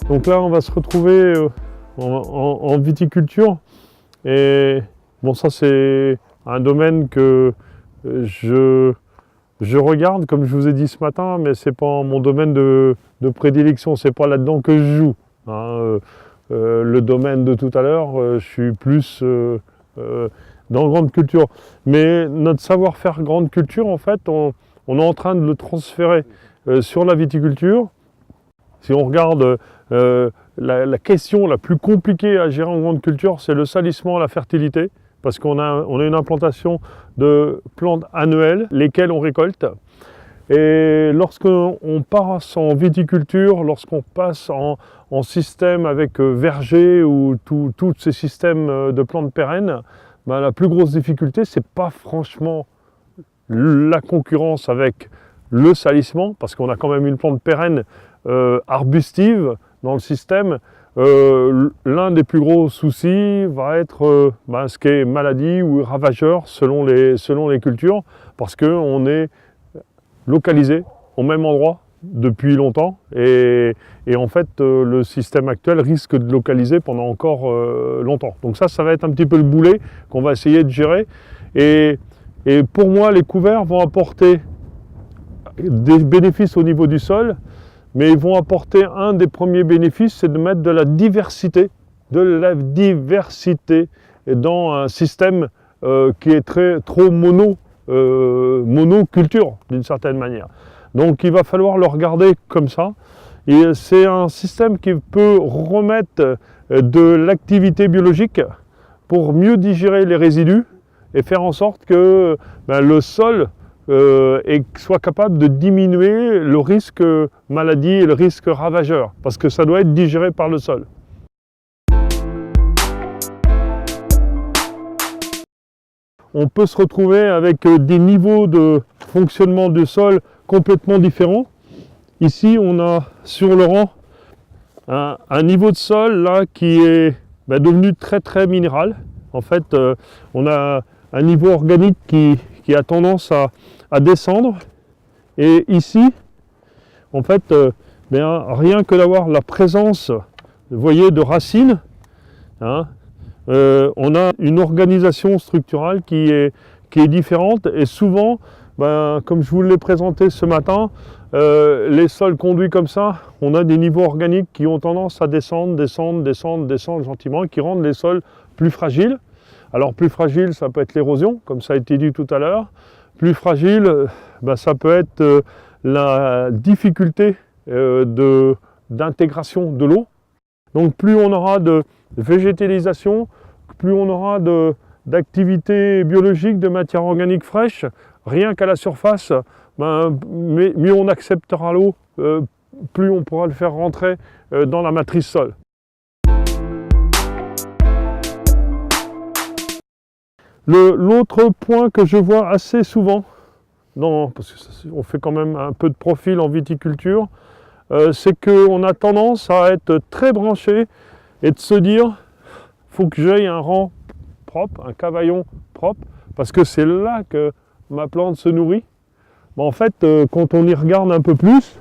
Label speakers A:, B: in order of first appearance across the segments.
A: Donc là, on va se retrouver en viticulture. Et bon, ça c'est un domaine que je regarde, comme je vous ai dit ce matin, mais c'est pas mon domaine de prédilection, c'est pas là-dedans que je joue. Hein. Le domaine de tout à l'heure, je suis plus dans grande culture. Mais notre savoir-faire grande culture, en fait, on est en train de le transférer sur la viticulture. Si on regarde la question la plus compliquée à gérer en grande culture, c'est le salissement, la fertilité, parce qu'on a une implantation de plantes annuelles, lesquelles on récolte. Et lorsqu'on passe en viticulture, lorsqu'on passe en système avec verger ou tous ces systèmes de plantes pérennes, ben, la plus grosse difficulté, c'est pas franchement la concurrence avec le salissement, parce qu'on a quand même une plante pérenne arbustive dans le système. L'un des plus gros soucis va être ce qui est maladie ou ravageur selon les cultures, parce qu'on est localisé au même endroit depuis longtemps et en fait le système actuel risque de localiser pendant encore longtemps. Donc ça va être un petit peu le boulet qu'on va essayer de gérer et pour moi les couverts vont apporter des bénéfices au niveau du sol, mais ils vont apporter un des premiers bénéfices, c'est de mettre de la diversité dans un système qui est trop monoculture d'une certaine manière. Donc il va falloir le regarder comme ça. Et c'est un système qui peut remettre de l'activité biologique pour mieux digérer les résidus et faire en sorte que le sol soit capable de diminuer le risque maladie et le risque ravageur, parce que ça doit être digéré par le sol. On peut se retrouver avec des niveaux de fonctionnement du sol complètement différents. Ici, on a sur le rang un niveau de sol là qui est devenu très minéral. En fait, on a un niveau organique qui a tendance à descendre. Et ici, en fait, rien que d'avoir la présence, vous voyez, de racines, hein, on a une organisation structurale qui est différente et souvent, comme je vous l'ai présenté ce matin, les sols conduits comme ça, on a des niveaux organiques qui ont tendance à descendre gentiment, qui rendent les sols plus fragiles. Alors plus fragile, ça peut être l'érosion, comme ça a été dit tout à l'heure. Plus fragile, ça peut être la difficulté d'intégration de l'eau. Donc plus on aura de végétalisation, plus on aura d'activité biologique, de matière organique fraîche, rien qu'à la surface, mieux on acceptera l'eau, plus on pourra le faire rentrer dans la matrice sol. L'autre point que je vois assez souvent, parce qu'on fait quand même un peu de profil en viticulture, c'est qu'on a tendance à être très branché et de se dire faut que j'aille un rang propre, un cavaillon propre, parce que c'est là que ma plante se nourrit. En fait, quand on y regarde un peu plus,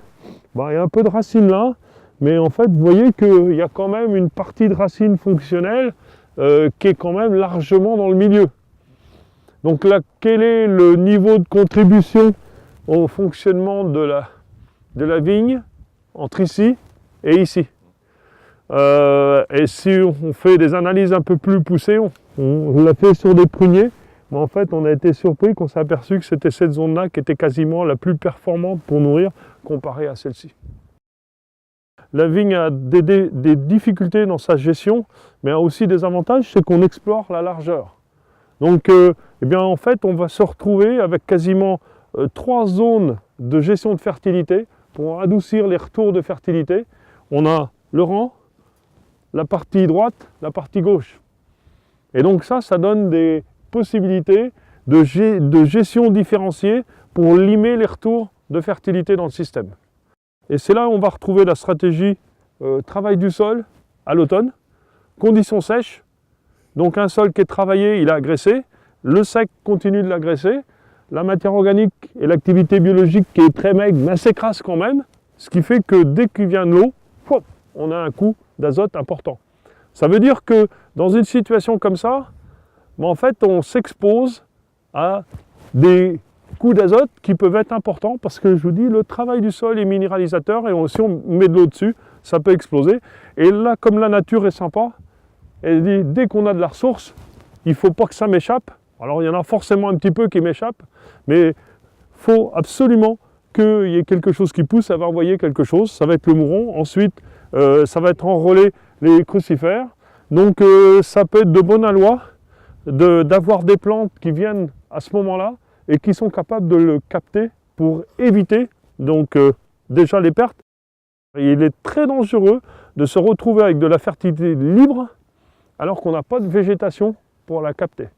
A: il y a un peu de racines là, mais en fait, vous voyez qu'il y a quand même une partie de racines fonctionnelles qui est quand même largement dans le milieu. Donc là, quel est le niveau de contribution au fonctionnement de la vigne entre ici et ici? Et si on fait des analyses un peu plus poussées, on l'a fait sur des pruniers, mais en fait on a été surpris qu'on s'est aperçu que c'était cette zone-là qui était quasiment la plus performante pour nourrir comparée à celle-ci. La vigne a des difficultés dans sa gestion, mais a aussi des avantages, c'est qu'on explore la largeur. Donc en fait on va se retrouver avec quasiment 3 zones de gestion de fertilité pour adoucir les retours de fertilité. On a le rang, la partie droite, la partie gauche. Et donc ça donne des possibilités de gestion différenciée pour limer les retours de fertilité dans le système. Et c'est là où on va retrouver la stratégie travail du sol à l'automne, conditions sèches, donc un sol qui est travaillé, il a agressé, le sec continue de l'agresser, la matière organique et l'activité biologique qui est très maigre, mais s'écrase quand même, ce qui fait que dès qu'il vient de l'eau, on a un coût d'azote important. Ça veut dire que dans une situation comme ça, en fait, on s'expose à des coûts d'azote qui peuvent être importants parce que je vous dis, le travail du sol est minéralisateur et si on met de l'eau dessus, ça peut exploser. Et là, comme la nature est sympa, elle dit, dès qu'on a de la ressource, il ne faut pas que ça m'échappe. Alors il y en a forcément un petit peu qui m'échappe, mais il faut absolument qu'il y ait quelque chose qui pousse, ça va envoyer quelque chose, ça va être le mouron, ensuite ça va être enrôler les crucifères. Donc ça peut être de bon aloi d'avoir des plantes qui viennent à ce moment-là et qui sont capables de le capter pour éviter donc déjà les pertes. Et il est très dangereux de se retrouver avec de la fertilité libre alors qu'on n'a pas de végétation pour la capter.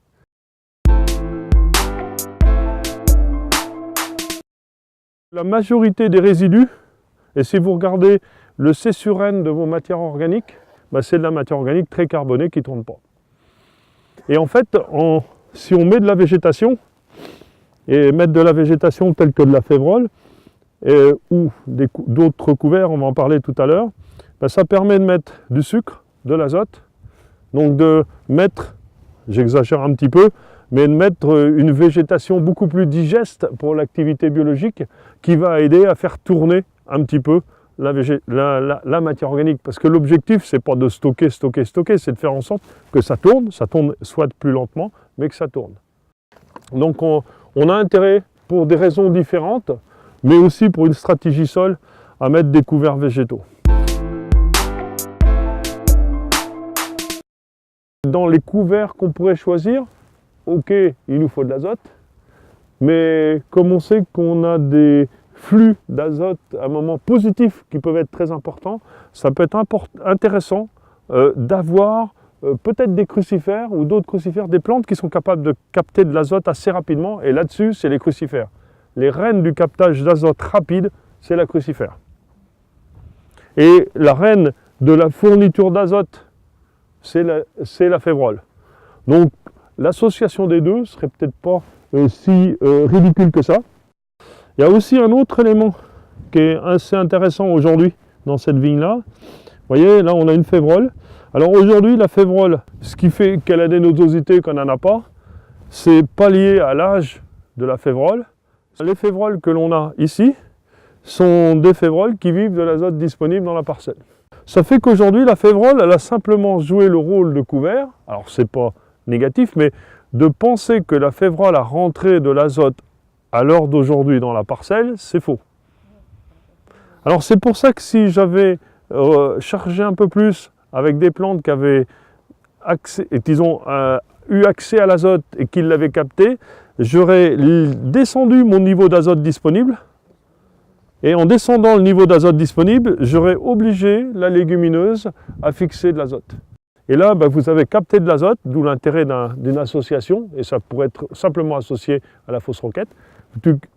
A: La majorité des résidus, et si vous regardez le C sur N de vos matières organiques, c'est de la matière organique très carbonée qui ne tourne pas. Et en fait, si on met de la végétation, et mettre de la végétation telle que de la févrole, ou d'autres couverts, on va en parler tout à l'heure, ça permet de mettre du sucre, de l'azote, donc de mettre, j'exagère un petit peu, mais de mettre une végétation beaucoup plus digeste pour l'activité biologique qui va aider à faire tourner un petit peu la matière organique. Parce que l'objectif, c'est pas de stocker, c'est de faire en sorte que ça tourne soit plus lentement, mais que ça tourne. Donc on a intérêt, pour des raisons différentes, mais aussi pour une stratégie sol, à mettre des couverts végétaux. Dans les couverts qu'on pourrait choisir, ok, il nous faut de l'azote, mais comme on sait qu'on a des flux d'azote à un moment positif qui peuvent être très importants, ça peut être intéressant d'avoir peut-être des crucifères ou d'autres crucifères, des plantes qui sont capables de capter de l'azote assez rapidement, et là-dessus, c'est les crucifères. Les reines du captage d'azote rapide, c'est la crucifère. Et la reine de la fourniture d'azote, c'est la févrole. Donc, l'association des deux serait peut-être pas si ridicule que ça. Il y a aussi un autre élément qui est assez intéressant aujourd'hui dans cette vigne-là. Vous voyez, là on a une févrole. Alors aujourd'hui, la févrole, ce qui fait qu'elle a des nodosités qu'on n'en a pas, c'est pas lié à l'âge de la févrole. Les févroles que l'on a ici sont des févroles qui vivent de l'azote disponible dans la parcelle. Ça fait qu'aujourd'hui, la févrole, elle a simplement joué le rôle de couvert. Alors c'est pas négatif, mais de penser que la févrole a rentré de l'azote à l'heure d'aujourd'hui dans la parcelle, c'est faux. Alors c'est pour ça que si j'avais chargé un peu plus avec des plantes qui avaient eu accès à l'azote et qui l'avaient capté, j'aurais descendu mon niveau d'azote disponible. Et en descendant le niveau d'azote disponible, j'aurais obligé la légumineuse à fixer de l'azote. Et là, vous avez capté de l'azote, d'où l'intérêt d'une association, et ça pourrait être simplement associé à la fausse roquette.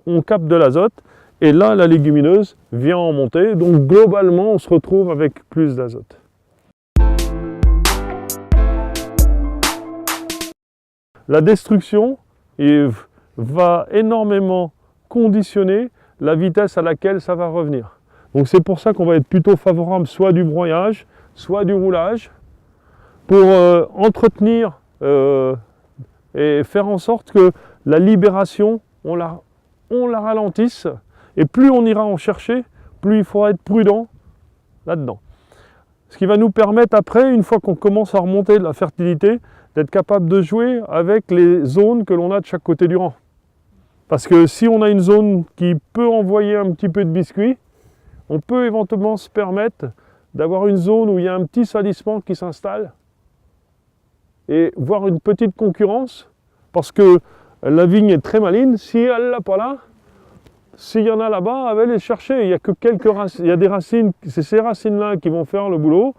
A: On capte de l'azote, et là, la légumineuse vient en montée, donc globalement, on se retrouve avec plus d'azote. La destruction va énormément conditionner la vitesse à laquelle ça va revenir. Donc c'est pour ça qu'on va être plutôt favorable soit du broyage, soit du roulage, pour entretenir et faire en sorte que la libération, on la ralentisse, et plus on ira en chercher, plus il faudra être prudent là-dedans. Ce qui va nous permettre après, une fois qu'on commence à remonter de la fertilité, d'être capable de jouer avec les zones que l'on a de chaque côté du rang. Parce que si on a une zone qui peut envoyer un petit peu de biscuit, on peut éventuellement se permettre d'avoir une zone où il y a un petit salissement qui s'installe et voir une petite concurrence, parce que la vigne est très maligne. Si elle ne l'a pas là, s'il y en a là-bas, elle va les chercher. Il y a que quelques racines, il y a des racines, c'est ces racines-là qui vont faire le boulot,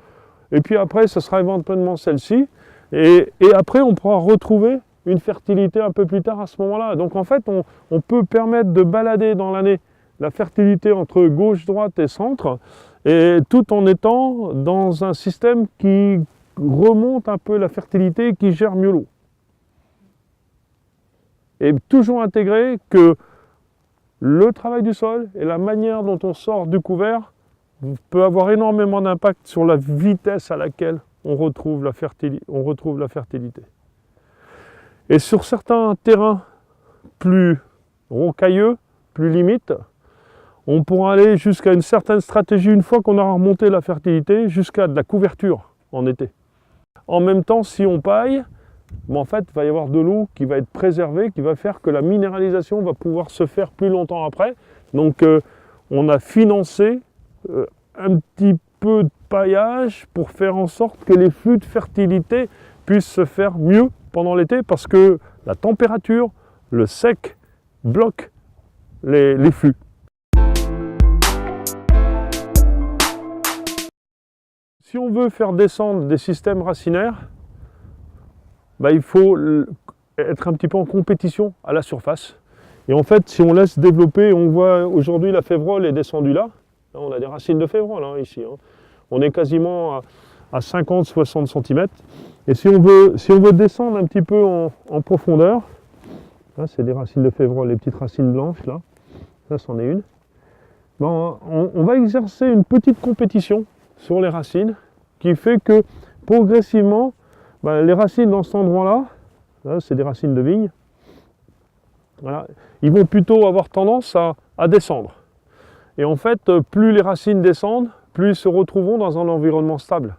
A: et puis après, ce sera éventuellement celle-ci, et après, on pourra retrouver une fertilité un peu plus tard à ce moment-là. Donc en fait, on peut permettre de balader dans l'année la fertilité entre gauche, droite et centre, et tout en étant dans un système qui remonte un peu la fertilité, qui gère mieux l'eau. Et toujours intégrer que le travail du sol et la manière dont on sort du couvert peut avoir énormément d'impact sur la vitesse à laquelle on retrouve la fertilité. Et sur certains terrains plus rocailleux, plus limites, on pourra aller jusqu'à une certaine stratégie, une fois qu'on aura remonté la fertilité, jusqu'à de la couverture en été. En même temps, si on paille, en fait, il va y avoir de l'eau qui va être préservée, qui va faire que la minéralisation va pouvoir se faire plus longtemps après. Donc, on a financé un petit peu de paillage pour faire en sorte que les flux de fertilité puissent se faire mieux pendant l'été, parce que la température, le sec, bloque les flux. Si on veut faire descendre des systèmes racinaires, il faut être un petit peu en compétition à la surface. Et en fait, si on laisse développer, on voit aujourd'hui la févrole est descendue là. On a des racines de févrole ici. On est quasiment à 50-60 cm. Et si on veut descendre un petit peu en profondeur, là c'est des racines de févrole, les petites racines blanches là, ça c'en est une. On va exercer une petite compétition sur les racines qui fait que progressivement, les racines dans cet endroit-là, là, c'est des racines de vigne, voilà, ils vont plutôt avoir tendance à descendre. Et en fait, plus les racines descendent, plus ils se retrouveront dans un environnement stable.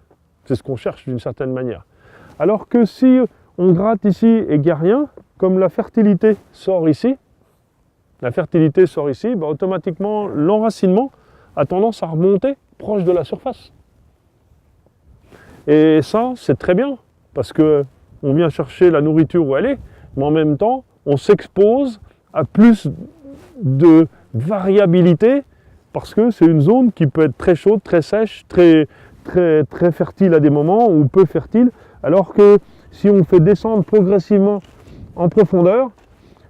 A: C'est ce qu'on cherche d'une certaine manière. Alors que si on gratte ici et qu'il n'y a rien, comme la fertilité sort ici, automatiquement l'enracinement a tendance à remonter proche de la surface. Et ça, c'est très bien, parce qu'on vient chercher la nourriture où elle est, mais en même temps, on s'expose à plus de variabilité, parce que c'est une zone qui peut être très chaude, très sèche, très fertile à des moments, ou peu fertile, alors que si on fait descendre progressivement en profondeur,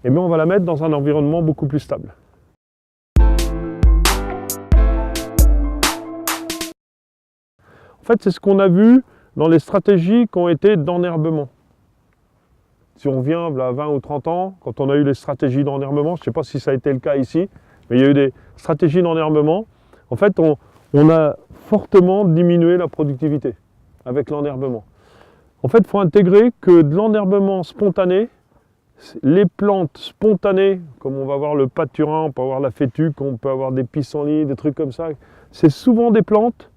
A: eh bien on va la mettre dans un environnement beaucoup plus stable. En fait, c'est ce qu'on a vu dans les stratégies qui ont été d'enherbement. Si on revient à 20 ou 30 ans, quand on a eu les stratégies d'enherbement, je ne sais pas si ça a été le cas ici, mais il y a eu des stratégies d'enherbement. En fait, on a fortement diminué la productivité avec l'enherbement. En fait, il faut intégrer que de l'enherbement spontané, les plantes spontanées, comme on va voir le pâturin, on peut avoir la fétuque, on peut avoir des pissenlits, des trucs comme ça, c'est souvent des plantes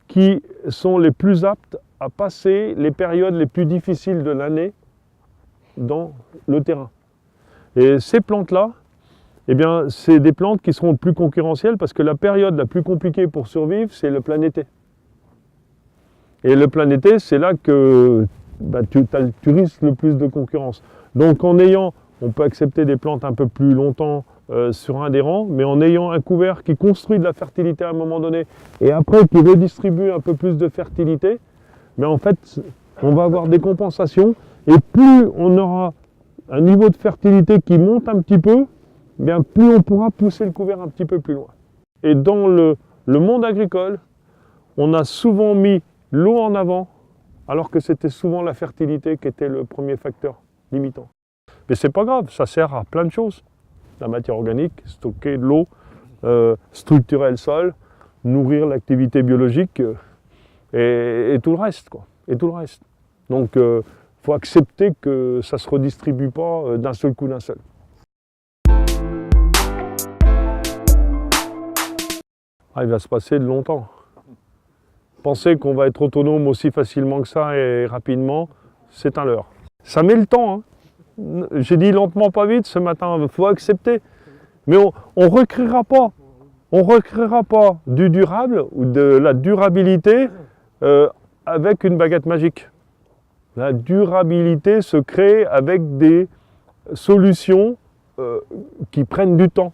A: qui sont les plus aptes à passer les périodes les plus difficiles de l'année dans le terrain. Et ces plantes-là, eh bien, c'est des plantes qui seront plus concurrentielles, parce que la période la plus compliquée pour survivre, c'est le plein été. Et le plein été, c'est là que tu risques le plus de concurrence. Donc on peut accepter des plantes un peu plus longtemps sur un des rangs, mais en ayant un couvert qui construit de la fertilité à un moment donné, et après qui redistribue un peu plus de fertilité, mais en fait, on va avoir des compensations, et plus on aura un niveau de fertilité qui monte un petit peu, bien plus on pourra pousser le couvert un petit peu plus loin. Et dans le monde agricole, on a souvent mis l'eau en avant, alors que c'était souvent la fertilité qui était le premier facteur limitant. Mais c'est pas grave, ça sert à plein de choses. La matière organique, stocker de l'eau, structurer le sol, nourrir l'activité biologique et tout le reste, quoi. Et tout le reste. Donc il faut accepter que ça ne se redistribue pas d'un seul coup d'un seul. Il va se passer de longtemps. Penser qu'on va être autonome aussi facilement que ça et rapidement, c'est un leurre. Ça met le temps, hein. J'ai dit lentement pas vite ce matin, il faut accepter. Mais on ne recréera pas. On ne recréera pas du durable ou de la durabilité avec une baguette magique. La durabilité se crée avec des solutions qui prennent du temps.